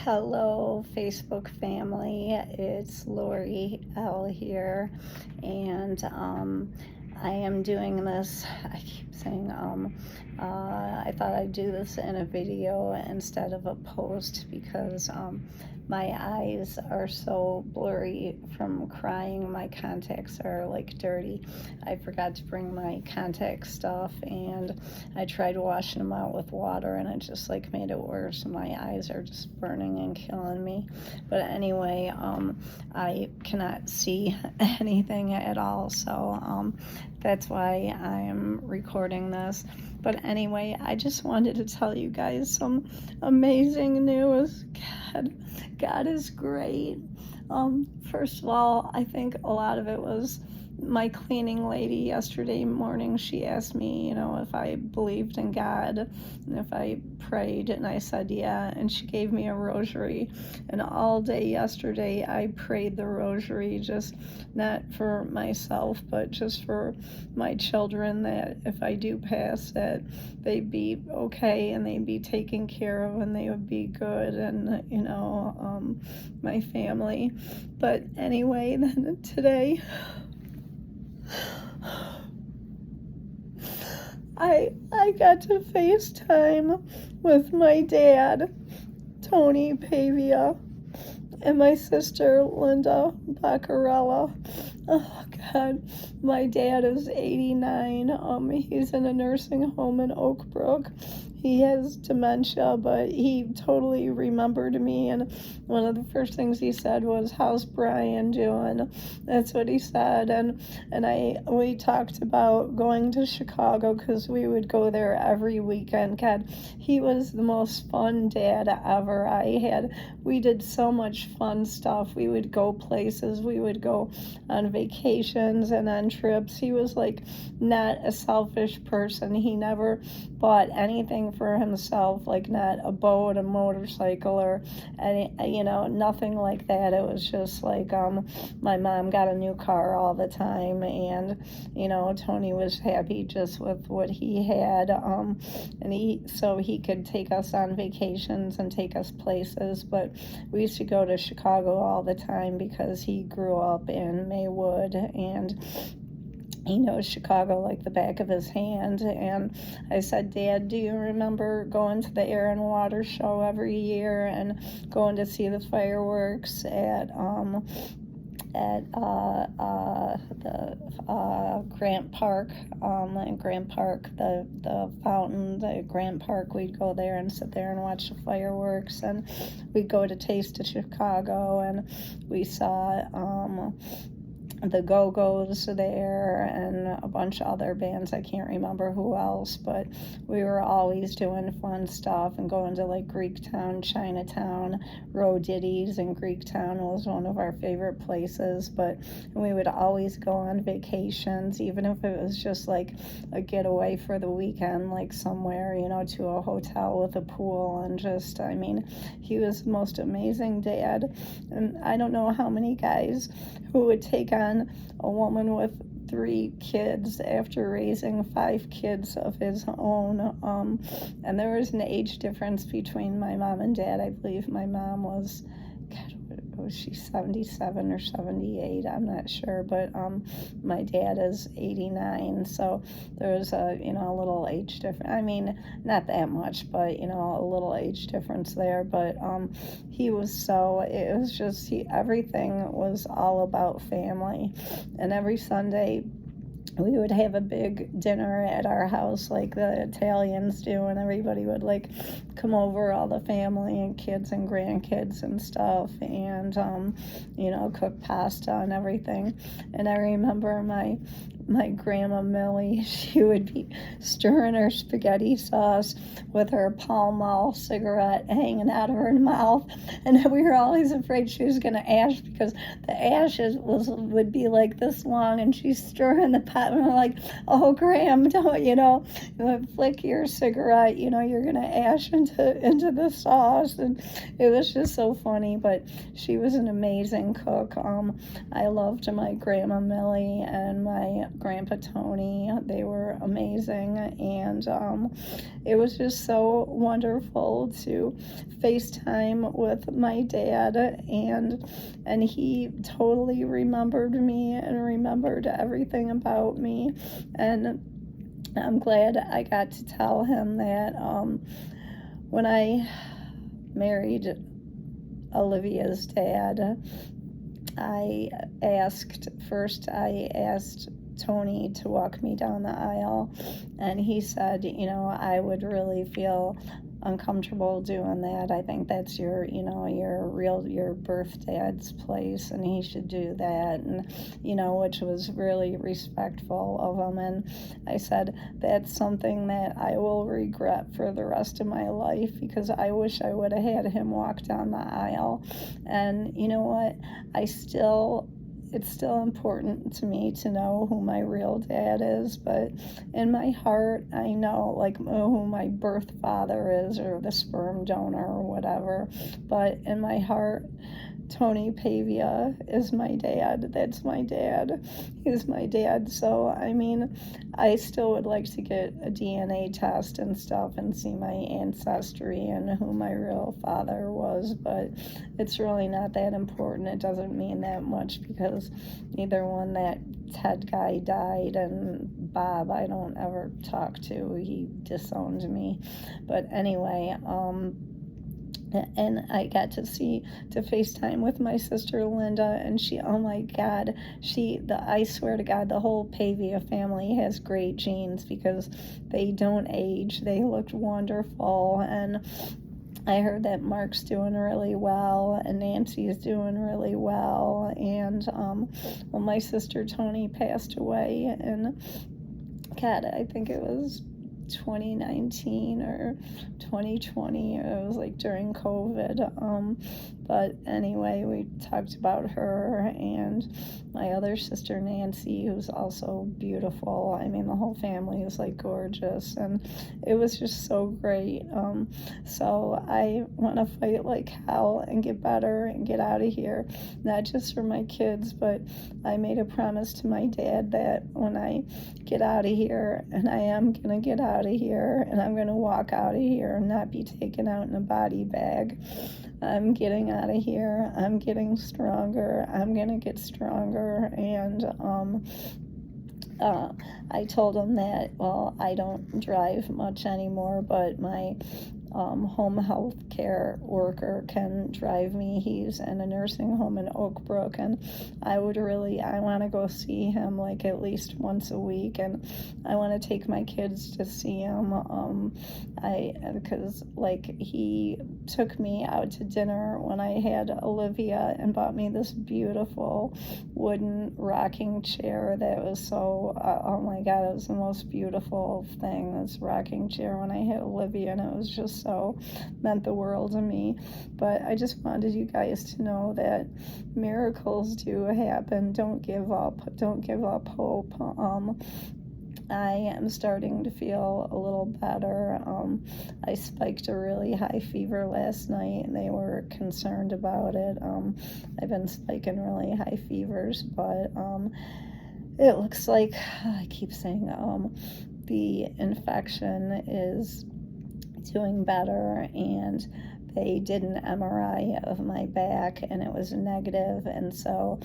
Hello, Facebook family. It's Lori L here, and I am doing this. I keep saying I thought I'd do this in a video instead of a post because my eyes are so blurry from crying. My contacts are like dirty. I forgot to bring my contact stuff, and I tried washing them out with water, and it just like made it worse. My eyes are just burning and killing me. But anyway, I cannot see anything at all, so that's why I'm recording this. But anyway, I just wanted to tell you guys some amazing news. God is great. First of all, I think a lot of it was my cleaning lady yesterday morning. She asked me, if I believed in God and if I prayed, and I said yeah, and she gave me a rosary. And all day yesterday I prayed the rosary, just not for myself but just for my children, that if I do pass, that they'd be okay and they'd be taken care of and they would be good, and my family. But anyway, then today I got to FaceTime with my dad, Tony Pavia, and my sister, Linda Baccarella. Oh, God. My dad is 89. He's in a nursing home in Oak Brook. He has dementia, but he totally remembered me, and one of the first things he said was, "How's Brian doing?" That's what he said. And we talked about going to Chicago because we would go there every weekend. God, he was the most fun dad ever I had. We did so much fun stuff. We would go places. We would go on vacations and on trips. He was like not a selfish person. He never bought anything for himself, like not a boat, a motorcycle, or any, nothing like that. It was just like my mom got a new car all the time, and Tony was happy just with what he had, and so he could take us on vacations and take us places. But we used to go to Chicago all the time because he grew up in Maywood, and he knows Chicago like the back of his hand. And I said, "Dad, do you remember going to the Air and Water show every year and going to see the fireworks at the Grant Park, the fountain, the Grant Park? We'd go there and sit there and watch the fireworks, and we'd go to Taste of Chicago, and we saw the Go-Go's there and a bunch of other bands. I can't remember who else, but we were always doing fun stuff and going to like Greektown, Chinatown. Roditti's in Greektown was one of our favorite places. But we would always go on vacations, even if it was just like a getaway for the weekend, like somewhere, to a hotel with a pool. And just, he was the most amazing dad. And I don't know how many guys who would take on a woman with 3 kids after raising 5 kids of his own. And there was an age difference between my mom and dad. I believe my mom was, was she 77 or 78? I'm not sure, but my dad is 89, so there was a little age difference. Not that much, but a little age difference there. But it was just, everything was all about family. And every Sunday we would have a big dinner at our house like the Italians do, and everybody would like come over, all the family and kids and grandkids and stuff, and cook pasta and everything. And I remember my grandma Millie, she would be stirring her spaghetti sauce with her Pall Mall cigarette hanging out of her mouth, and we were always afraid she was going to ash, because the ashes would be like this long, and she's stirring the pot, and we're like, "Oh, Graham, don't, flick your cigarette, you're going to ash into the sauce." And it was just so funny. But she was an amazing cook. I loved my grandma Millie, and my Grandpa Tony. They were amazing, and it was just so wonderful to FaceTime with my dad, and he totally remembered me and remembered everything about me, and I'm glad I got to tell him that when I married Olivia's dad, I asked Tony to walk me down the aisle, and he said, I would really feel uncomfortable doing that. I think that's your birth dad's place, and he should do that, and which was really respectful of him. And I said, that's something that I will regret for the rest of my life, because I wish I would have had him walk down the aisle. And you know what? It's still important to me to know who my real dad is, but in my heart, I know who my birth father is, or the sperm donor, or whatever. But in my heart, Tony Pavia is my dad. That's my dad. He's my dad. So, I still would like to get a DNA test and stuff and see my ancestry and who my real father was, but it's really not that important. It doesn't mean that much, because neither one, that Ted guy died, and Bob I don't ever talk to. He disowned me. But anyway, and I got to FaceTime with my sister Linda, and she, oh my God, I swear to God, the whole Pavia family has great genes, because they don't age. They looked wonderful, and I heard that Mark's doing really well, and Nancy's doing really well, and my sister Tony passed away, and God, I think it was 2019 or 2020. It was during COVID. But anyway, we talked about her and my other sister Nancy, who's also beautiful. The whole family is gorgeous, and it was just so great. So I want to fight like hell and get better and get out of here, not just for my kids, but I made a promise to my dad that when I get out of here, and I am gonna get out of here, and I'm gonna walk out of here and not be taken out in a body bag. I'm getting out of here. I'm getting stronger. I'm gonna get stronger. And I told him that, I don't drive much anymore, but my home health care worker can drive me. He's in a nursing home in Oak Brook, and I want to go see him at least once a week, and I want to take my kids to see him. Because he took me out to dinner when I had Olivia and bought me this beautiful wooden rocking chair that was so, oh my God, it was the most beautiful thing, this rocking chair, when I had Olivia, and it was just so meant the world to me. But I just wanted you guys to know that miracles do happen. Don't give up hope. I am starting to feel a little better. I spiked a really high fever last night, and they were concerned about it. I've been spiking really high fevers, but it looks like, I keep saying, the infection is doing better, and they did an MRI of my back, and it was negative, and so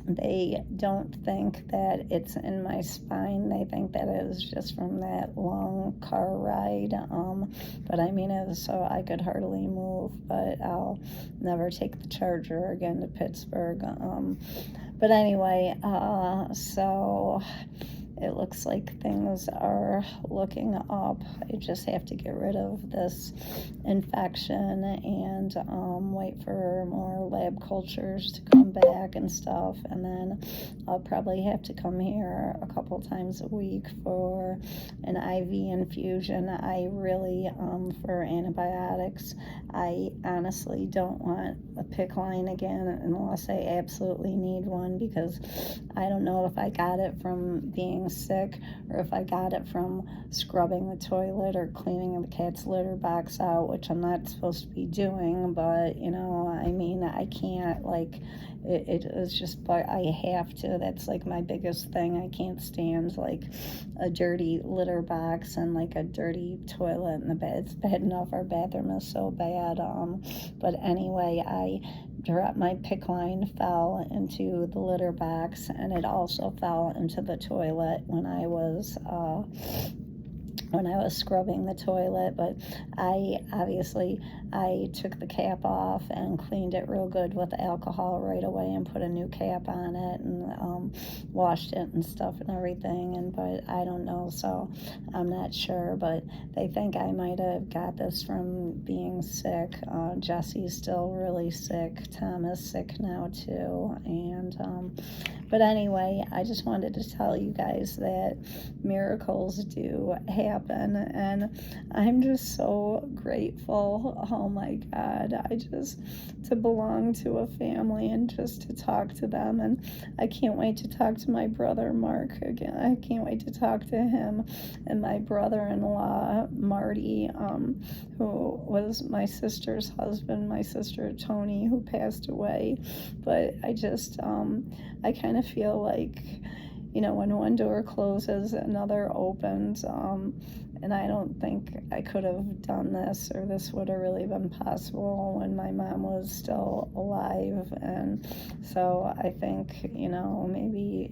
they don't think that it's in my spine. They think that it was just from that long car ride. But it was so I could hardly move, but I'll never take the Charger again to Pittsburgh. But anyway, so it looks like things are looking up. I just have to get rid of this infection and wait for more lab cultures to come back and stuff. And then I'll probably have to come here a couple times a week for an IV infusion. I really, for antibiotics, I honestly don't want a PICC line again unless I absolutely need one, because I don't know if I got it from being sick, or if I got it from scrubbing the toilet or cleaning the cat's litter box out, which I'm not supposed to be doing, but I mean, I can't, like, it is just, but I have to. That's like my biggest thing. I can't stand like a dirty litter box and like a dirty toilet in the bed. It's bad enough our bathroom is so bad. But anyway, my PICC line fell into the litter box, and it also fell into the toilet when I was scrubbing the toilet. But I took the cap off and cleaned it real good with alcohol right away and put a new cap on it, and washed it and stuff and everything. But I don't know, so I'm not sure, but they think I might have got this from being sick. Jesse's still really sick. Tom is sick now too. But anyway, I just wanted to tell you guys that miracles do happen, and I'm just so grateful. Oh my God, to belong to a family and just to talk to them. And I can't wait to talk to my brother Mark again. I can't wait to talk to him, and my brother-in-law Marty, who was my sister's husband, my sister Tony, who passed away. But I kind of feel like, when one door closes, another opens. And I don't think I could have done this, or this would have really been possible when my mom was still alive. And so I think, maybe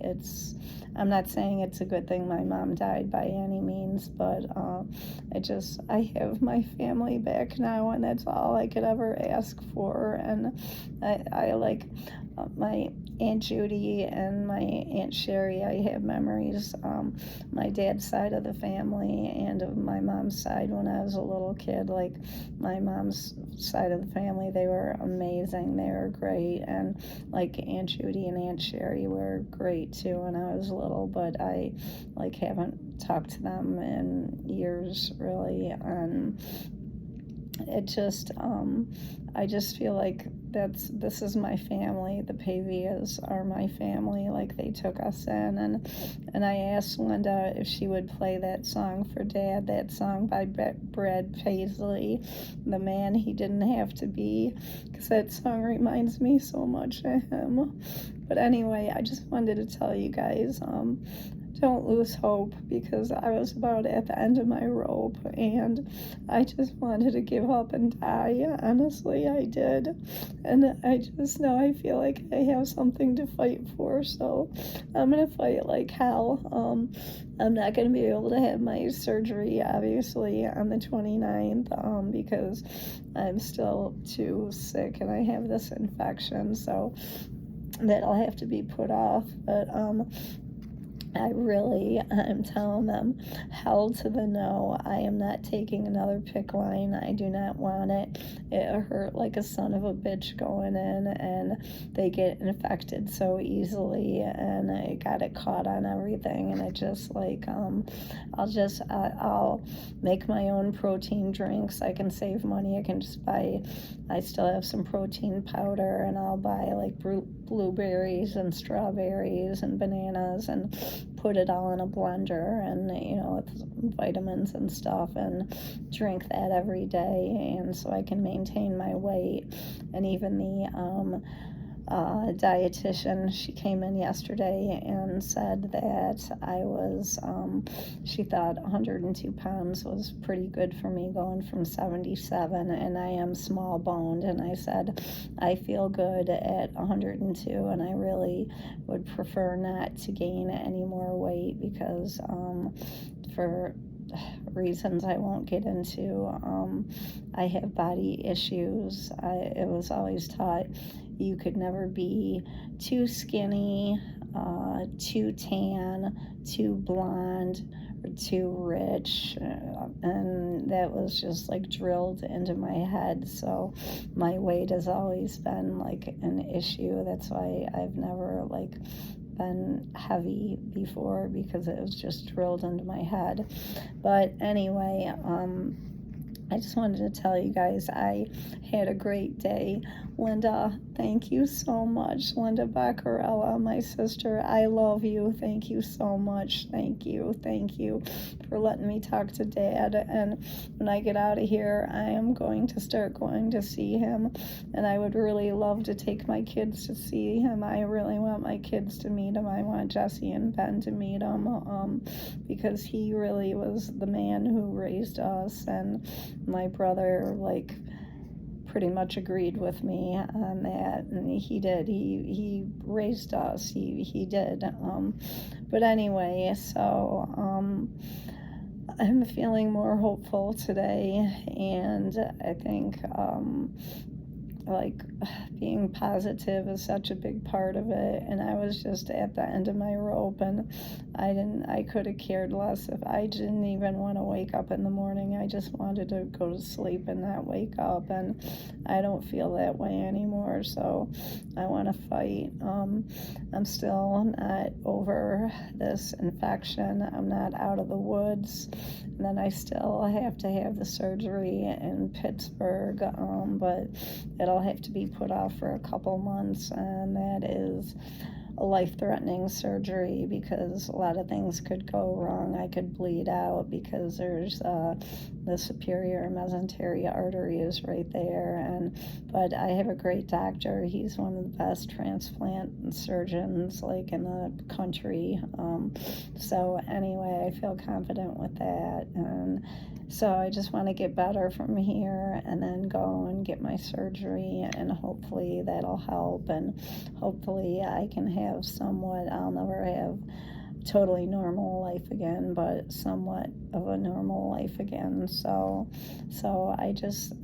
I'm not saying it's a good thing my mom died by any means, but I have my family back now, and that's all I could ever ask for. And I like my Aunt Judy and my Aunt Sherry. I have memories, my dad's side of the family and of my mom's side when I was a little kid. Like, my mom's side of the family, they were amazing. They were great. And like Aunt Judy and Aunt Sherry were great too when I was little, but I haven't talked to them in years really. And it just I just feel like this is my family. The Pavias are my family. Like, they took us in, and I asked Linda if she would play that song for Dad, that song by Brad Paisley, The Man He Didn't Have to Be, because that song reminds me so much of him. But anyway, I just wanted to tell you guys, don't lose hope, because I was about at the end of my rope, and I just wanted to give up and die. Honestly, I did. And I just know I feel like I have something to fight for, so I'm going to fight like hell. I'm not going to be able to have my surgery, obviously, on the 29th, because I'm still too sick and I have this infection, so that'll have to be put off. But I'm telling them, hell to the no. I am not taking another PICC line. I do not want it. It hurt like a son of a bitch going in, and they get infected so easily, and I got it caught on everything. And I'll make my own protein drinks. I can save money. I still have some protein powder, and I'll buy like blueberries and strawberries and bananas and put it all in a blender, and with vitamins and stuff, and drink that every day, and so I can maintain my weight. And even the dietitian, she came in yesterday and said that she thought 102 pounds was pretty good for me, going from 77, and I am small boned. And I said, I feel good at 102, and I really would prefer not to gain any more weight, because for reasons I won't get into, I have body issues. It was always taught you could never be too skinny, too tan, too blonde, or too rich, and that was just like drilled into my head. So my weight has always been like an issue. That's why I've never been heavy before, because it was just drilled into my head. But anyway, I just wanted to tell you guys I had a great day. Linda, thank you so much. Linda Baccarella, my sister, I love you. Thank you so much. Thank you. Thank you for letting me talk to Dad. And when I get out of here, I am going to start going to see him. And I would really love to take my kids to see him. I really want my kids to meet him. I want Jesse and Ben to meet him, because he really was the man who raised us. And my brother, like, pretty much agreed with me on that, and he did. He raised us. He did. But anyway, so I'm feeling more hopeful today, and I think like being positive is such a big part of it. And I was just at the end of my rope, and I could have cared less. If I didn't even want to wake up in the morning, I just wanted to go to sleep and not wake up, and I don't feel that way anymore. So I want to fight. I'm still not over this infection. I'm not out of the woods. And then I still have to have the surgery in Pittsburgh, but it'll have to be put off for a couple months, and that is a life-threatening surgery because a lot of things could go wrong. I could bleed out because there's the superior mesenteric artery is right there, but I have a great doctor. He's one of the best transplant surgeons like in the country. So anyway, I feel confident with that, and so I just want to get better from here and then go and get my surgery, and hopefully that'll help, and hopefully I can have somewhat, I'll never have totally normal life again, but somewhat of a normal life again. So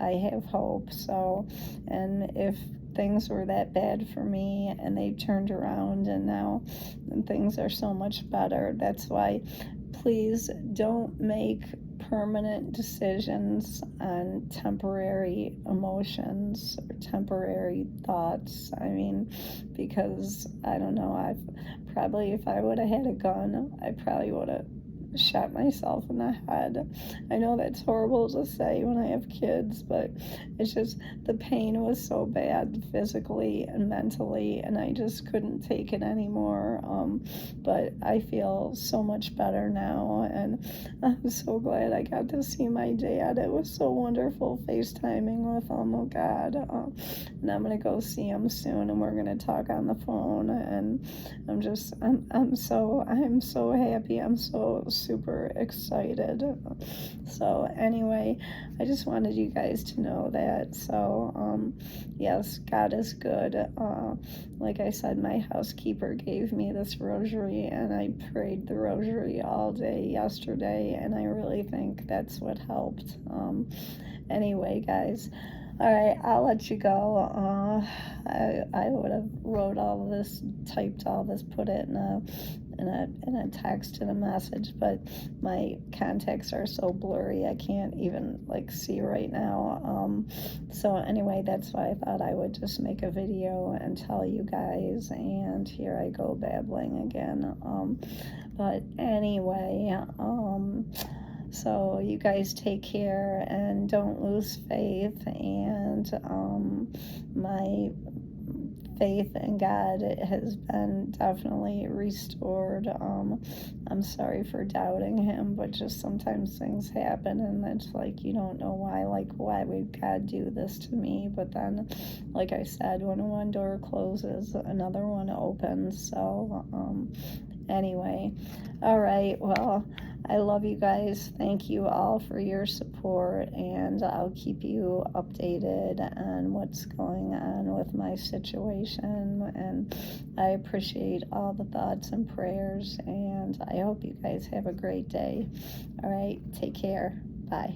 I have hope. So, and if things were that bad for me and they turned around and now things are so much better, that's why please don't make permanent decisions on temporary emotions or temporary thoughts. I mean, because I don't know, if I would have had a gun, I probably would have shot myself in the head. I know that's horrible to say when I have kids, but it's just the pain was so bad physically and mentally, and I just couldn't take it anymore. But I feel so much better now, and I'm so glad I got to see my dad. It was so wonderful FaceTiming with him. Oh God. And I'm gonna go see him soon, and we're gonna talk on the phone, and I'm so happy. I'm so super excited. So anyway, I just wanted you guys to know that. So yes, God is good. Like I said, my housekeeper gave me this rosary, and I prayed the rosary all day yesterday, and I really think that's what helped. Anyway, guys, all right, I'll let you go. I would have wrote all this, typed all this, put it in a text and a message, but my contacts are so blurry I can't even like see right now. So anyway, that's why I thought I would just make a video and tell you guys, and here I go babbling again. But anyway, so you guys take care and don't lose faith, and my faith in God has been definitely restored. I'm sorry for doubting him, but just sometimes things happen, and it's like you don't know why. Like, why would God do this to me? But then, like I said, when one door closes, another one opens. So anyway, all right, well, I love you guys. Thank you all for your support, and I'll keep you updated on what's going on with my situation, and I appreciate all the thoughts and prayers, and I hope you guys have a great day. All right, take care. Bye.